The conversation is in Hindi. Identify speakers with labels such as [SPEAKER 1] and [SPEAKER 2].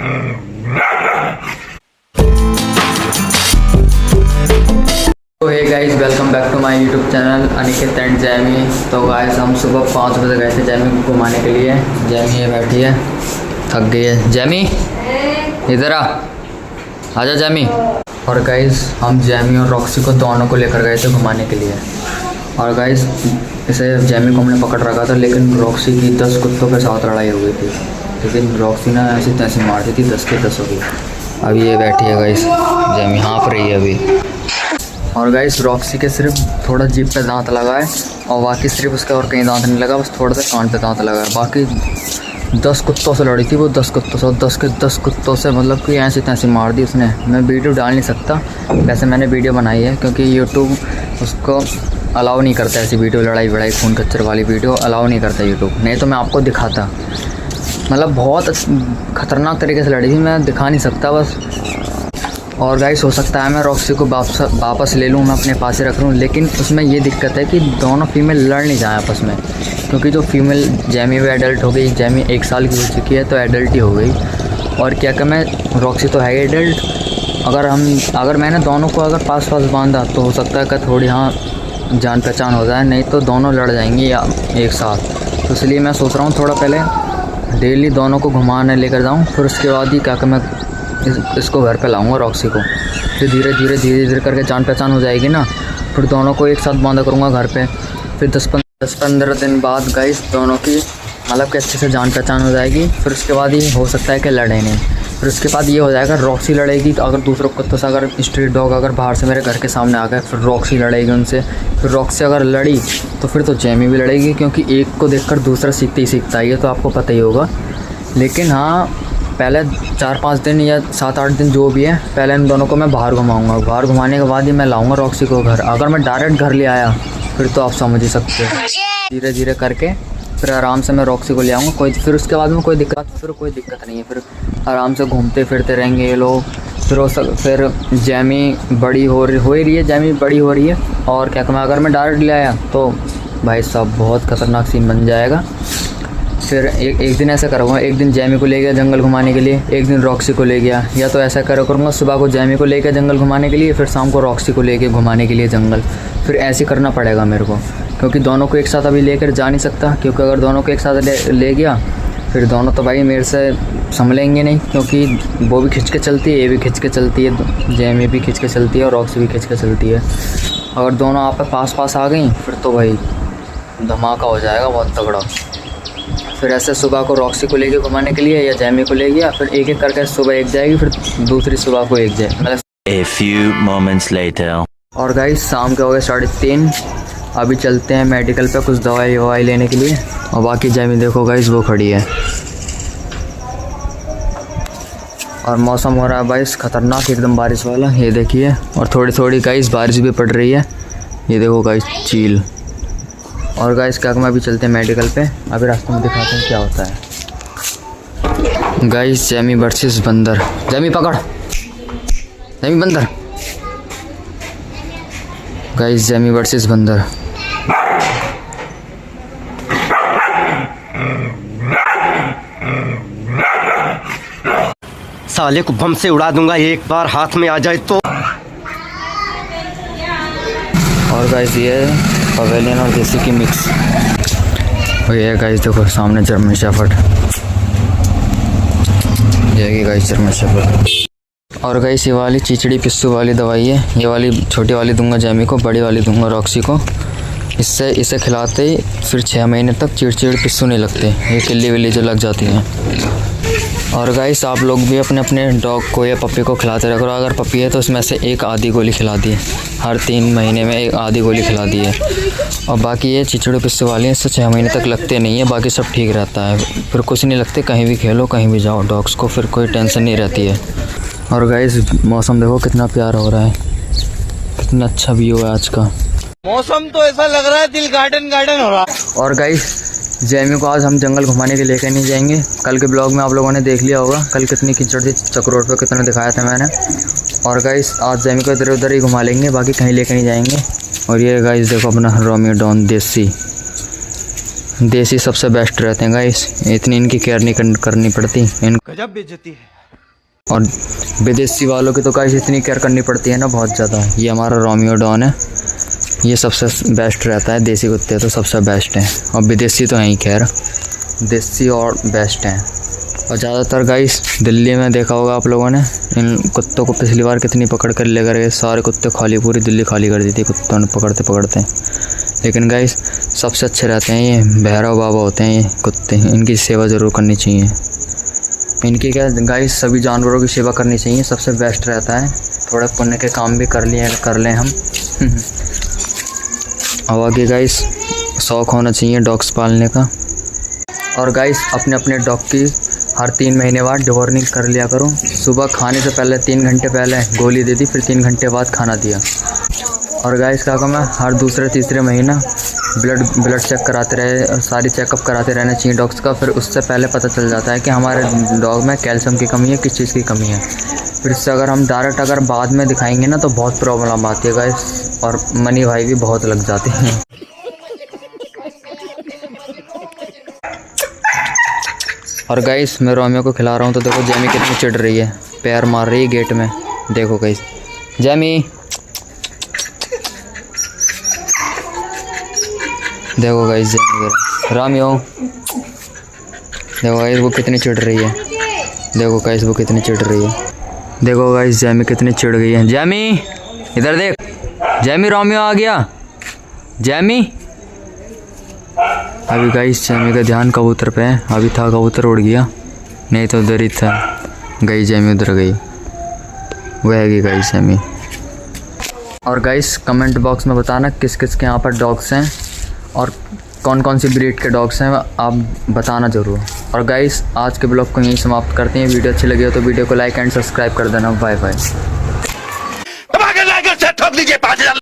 [SPEAKER 1] तो hey guys, welcome back to my YouTube channel Aniket and Jamie. तो गाइस हम सुबह 5 बजे गए थे जैमी को घुमाने के लिए। जैमी ये बैठी है, थक गई है। जैमी इधर आजा जैमी। और गाइस हम जैमी और रॉक्सी को दोनों को लेकर गए थे घुमाने के लिए। और गाइस इसे जैमी को हमने पकड़ रखा था, लेकिन रॉक्सी की 10 कुत्तों के साथ लड़ाई हो गई थी। लेकिन रॉक्सी ना ऐसी तैसी मारती थी, 10 के 10 हो गई। अभी ये बैठी है गाइस, जैमी हाँफ रही है अभी। और गाइस रॉक्सी के सिर्फ थोड़ा जीभ पे दांत लगा है, और बाकी सिर्फ उसका और कहीं दांत नहीं लगा, बस थोड़ा सा कान पे दांत लगा है। बाकी 10 कुत्तों से लड़ी थी वो, 10 कुत्तों से, 10 के 10 कुत्तों से मतलब कि ऐसी तैसी मार दी उसने। मैं वीडियो डाल नहीं सकता, वैसे मैंने वीडियो बनाई है क्योंकि यूट्यूब उसको अलाउ नहीं करता ऐसी वीडियो, लड़ाई वड़ाई खून कच्चर वाली वीडियो अलाउ नहीं करता यूट्यूब। नहीं तो मैं आपको दिखाता, मतलब बहुत ख़तरनाक तरीके से लड़ी थी, मैं दिखा नहीं सकता बस। और गाइस हो सकता है मैं रॉक्सी को वापस ले लूँ, मैं अपने पास ही रख लूँ, लेकिन उसमें ये दिक्कत है कि दोनों फीमेल लड़ नहीं जाए आपस में। क्योंकि जो फीमेल जैमी भी एडल्ट हो गई, जैमी 1 साल की हो चुकी है तो एडल्ट ही हो गई। और क्या कि मैं रॉक्सी तो है एडल्ट, अगर मैंने दोनों को अगर पास बांधा तो हो सकता है कि थोड़ी हाँ जान पहचान हो जाए, नहीं तो दोनों लड़ जाएंगी या एक साथ। तो इसलिए मैं सोच रहा हूँ थोड़ा पहले डेली दोनों को घुमाने लेकर जाऊँ, फिर उसके बाद ही क्या कि मैं इसको घर पे लाऊंगा रॉक्सी को। फिर धीरे धीरे करके जान पहचान हो जाएगी ना, फिर दोनों को एक साथ बांधा करूँगा घर पे। फिर 10-15 दिन बाद गाइस दोनों की मतलब कि अच्छे से जान पहचान हो जाएगी। फिर उसके बाद ये हो सकता है कि लड़े नहीं। फिर उसके बाद ये हो जाएगा रॉक्सी लड़ेगी, तो अगर दूसरों कुत्तों से अगर स्ट्रीट डॉग अगर बाहर से मेरे घर के सामने आ गए, फिर रॉक्सी लड़ेगी उनसे। फिर रॉक्सी अगर लड़ी तो फिर तो जैमी भी लड़ेगी, क्योंकि एक को देखकर दूसरा सीखते ही सीखता है, ये तो आपको पता ही होगा। लेकिन हाँ, पहले 4-5 दिन या 7-8 दिन जो भी है, पहले इन दोनों को मैं बाहर घुमाऊंगा। बाहर घुमाने के बाद ही मैं लाऊंगा रॉक्सी को घर। अगर मैं डायरेक्ट घर ले आया फिर तो आप समझ ही सकते हो। धीरे धीरे करके फिर आराम से मैं रॉक्सी को ले आऊँगा। फिर उसके बाद में कोई दिक्कत नहीं है। फिर आराम से घूमते फिरते रहेंगे ये लोग। फिर जैमी बड़ी हो रही है, जैमी बड़ी हो रही है। और क्या कहूँ, अगर मैं डायरेक्ट ले आया तो भाई साहब बहुत ख़तरनाक सीन बन जाएगा। फिर एक दिन ऐसा करूँगा, एक दिन जैमी को ले गया जंगल घुमाने के लिए, एक दिन रॉक्सी को ले गया। या तो ऐसा करूँगा सुबह को जैमी को ले गया जंगल घुमाने के लिए, फिर शाम को रॉक्सी को ले गया घुमाने के लिए जंगल। फिर ऐसे करना पड़ेगा मेरे को, क्योंकि दोनों को एक साथ अभी लेकर जा नहीं सकता। क्योंकि अगर दोनों को एक साथ ले गया फिर दोनों तो भाई मेरे से संभलेंगे नहीं, क्योंकि वो भी खिंच के चलती है, ये भी खिंच के चलती है, जैमी भी खिंच के चलती है और रॉक्सी भी खिंच के चलती है। अगर दोनों आप पास आ गई फिर तो भाई धमाका हो जाएगा बहुत तगड़ा। फिर ऐसे सुबह को रॉक्सी को लेके घुमाने के लिए या जैमी को ले गया, फिर एक करके सुबह एक जाएगी, फिर दूसरी सुबह को एक जाएगी, मतलब
[SPEAKER 2] A few moments later.
[SPEAKER 1] और गाइस शाम के हो गए 3:30। अभी चलते हैं मेडिकल पे कुछ दवाई लेने के लिए। और बाकी जैमी देखो गाइस वो खड़ी है। और मौसम हो रहा है गाइस ख़तरनाक एकदम बारिश वाला, ये देखिए। और थोड़ी गाइस बारिश भी पड़ रही है, ये देखो गाइस चील। और गाइस क्या मैं अभी चलते हैं मेडिकल पे, अभी रास्ते में दिखाते हैं क्या होता है। गाइस जैमी वर्सेस बंदर। जैमी पकड़, जैमी बंदर। गाइस जैमी वर्सेस बंदर।
[SPEAKER 3] साले को बम से उड़ा दूंगा एक बार हाथ में आ जाए तो।
[SPEAKER 1] और गाइस ये पवेलियन और देसी की मिक्स। और ये गाइस देखो सामने जर्मन शेफर्ड, ये गाइस जर्मन शेफर्ड। और गाइस ये वाली चिचड़ी पिस्सू वाली दवाई है, ये वाली छोटी वाली दूंगा जैमी को, बड़ी वाली दूंगा रॉक्सी को। इसे खिलाते ही फिर 6 महीने तक चिड़चिड़ पिस्सू नहीं लगते, ये किल्ली विल्ली जो लग जाती हैं। और गाइस आप लोग भी अपने अपने डॉग को या पप्पी को खिलाते रखो। अगर पप्पी है तो उसमें से एक आधी गोली खिला दी, हर 3 महीने में एक आधी गोली खिला दी है। और बाकी ये चिचड़ू पिस्सू वाली है, इससे 6 महीने तक लगते नहीं है, बाकी सब ठीक रहता है। फिर कुछ नहीं लगते, कहीं भी खेलो कहीं भी जाओ डॉग्स को, फिर कोई टेंशन नहीं रहती है। और गाइस मौसम देखो कितना प्यारा हो रहा है, कितना अच्छा व्यू है आज का
[SPEAKER 3] मौसम। तो ऐसा लग रहा है दिल गार्डन हो रहा है।
[SPEAKER 1] और गाइस जैमी को आज हम जंगल घुमाने के लेकर नहीं जाएंगे। कल के ब्लॉग में आप लोगों ने देख लिया होगा, कल कितनी कीचड़ थी चक रोड पर, कितना दिखाया था मैंने। और गाइस आज जैमी को इधर उधर ही घुमा लेंगे, बाकी कहीं लेकर नहीं जाएंगे। और ये गाइस देखो अपना रोमियो डॉन देसी सबसे बेस्ट रहते हैं गाइस, इतनी इनकी केयर नहीं करनी पड़ती।
[SPEAKER 3] गजब बेइज्जती है।
[SPEAKER 1] और विदेशी वालों की तो गाइस इतनी केयर करनी पड़ती है ना, बहुत ज़्यादा। ये हमारा रोमियो डॉन है, ये सबसे बेस्ट रहता है। देसी कुत्ते तो सबसे बेस्ट हैं, और विदेशी तो हैं ही, खैर देसी और बेस्ट हैं। और ज़्यादातर गाइस दिल्ली में देखा होगा आप लोगों ने, इन कुत्तों को पिछली बार कितनी पकड़ कर ले गए, सारे कुत्ते खाली, पूरी दिल्ली खाली कर दी थी कुत्तों ने पकड़ते पकड़ते। लेकिन गाइस सबसे अच्छे रहते हैं ये, भैरव बाबा होते हैं ये कुत्ते, इनकी सेवा ज़रूर करनी चाहिए। इनकी क्या गाइस, सभी जानवरों की सेवा करनी चाहिए, सबसे बेस्ट रहता है। थोड़े पुण्य के काम भी कर लें हम। और आगे गाइस शौक़ होना चाहिए डॉग्स पालने का। और गाइस अपने अपने डॉग की हर 3 महीने बाद डिवॉर्मिंग कर लिया करो। सुबह खाने से पहले 3 घंटे पहले गोली दे दी, फिर 3 घंटे बाद खाना दिया। और गाइस क्या कहूँ मैं, हर दूसरे तीसरे महीना ब्लड चेक कराते रहे, सारी चेकअप कराते रहना चाहिए डॉग्स का। फिर उससे पहले पता चल जाता है कि हमारे डॉग में कैल्शियम की कमी है, किस चीज़ की कमी है। फिर इससे अगर हम डायरेक्ट बाद में दिखाएंगे ना तो बहुत प्रॉब्लम आती है गाइस, और मनी भाई भी बहुत लग जाते हैं। और गाइस मैं रोमियो को खिला रहा हूँ तो देखो जैमी कितनी चिढ़ रही है, पैर मार रही है गेट में। देखो गाइस जैमी, देखो गाइस जैमी, रोमियो देखो गाइस वो कितनी चिढ़ रही है। देखो गाइस वो कितनी चिढ़ रही है। देखो गाइस जैमी कितनी चिढ़ गई है। जैमी इधर देख, जैमी रोमियो आ गया। जैमी अभी गाइस जैमी का ध्यान कबूतर पे है, अभी था कबूतर उड़ गया, नहीं तो उधर ही था। गई जैमी उधर गई, वह है गाइस जैमी। और गाइस कमेंट बॉक्स में बताना किस किस के यहाँ पर डॉग्स हैं और कौन कौन सी ब्रीड के डॉग्स हैं, आप बताना ज़रूर। और गाइस आज के ब्लॉग को यहीं समाप्त करते हैं। वीडियो अच्छी लगी हो तो वीडियो को लाइक एंड सब्सक्राइब कर देना। Bye bye.